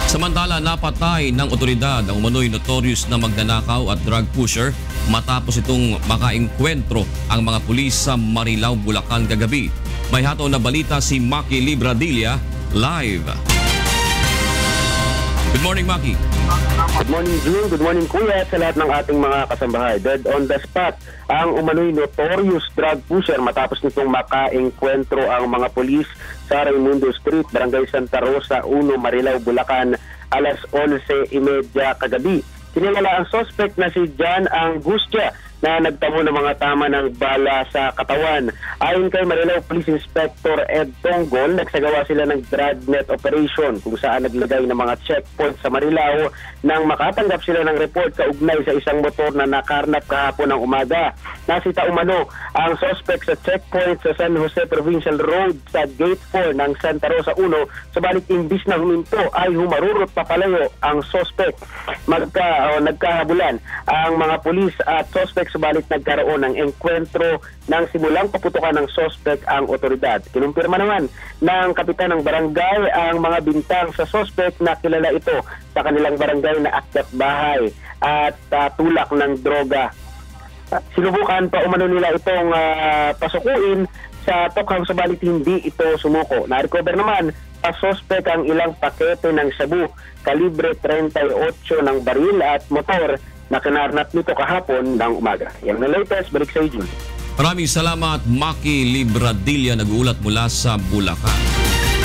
Samantala, napatay ng otoridad ang umano'y notorious na magnanakaw at drug pusher matapos itong makaengkwentro ang mga pulis sa Marilao, Bulacan kagabi. May hataw na balita si Maki Libradilla live. Good morning, Maki. Good morning, June. Good morning, Kuya, sa lahat ng ating mga kasambahay. Dead on the spot ang umano'y notorious drug pusher matapos nitong makaengkwentro ang mga pulis sa Raimundo Street, Barangay Santa Rosa, 1, Marilao, Bulacan, alas 11:30 kagabi. Kinilala ang suspect na si John Angustia na nagtamo ng mga tama ng bala sa katawan. Ayon kay Marilao Police Inspector Ed Tonggol, nagsagawa sila ng dragnet operation kung saan naglagay ng mga checkpoint sa Marilao nang makatanggap sila ng report kaugnay sa isang motor na nakarnap kahapon ng umaga. Nasita umano ang suspect sa checkpoint sa San Jose Provincial Road sa Gate 4 ng Santa Rosa 1, subalit imbis na huminto ay humarurot papalayo ang suspect. Nagkahabulan ang mga pulis at suspect, subalit nagkaroon ng engkwentro nang simulang paputukan ng suspect ang otoridad. Kinumpirma naman ng kapitan ng barangay ang mga bintang sa suspect na kilala ito sa kanilang barangay na akyat bahay at tulak ng droga. Sinubukan pa umano nila itong pasukuin sa tokhang, subalit hindi ito sumuko. Na-recover naman sa suspect ang ilang pakete ng shabu, kalibre 38 ng baril at motor na kinarnap nito kahapon ng umaga. Yan ang latest. Balik sa June. Maraming salamat, Maki Libradilla, nag-uulat mula sa Bulacan.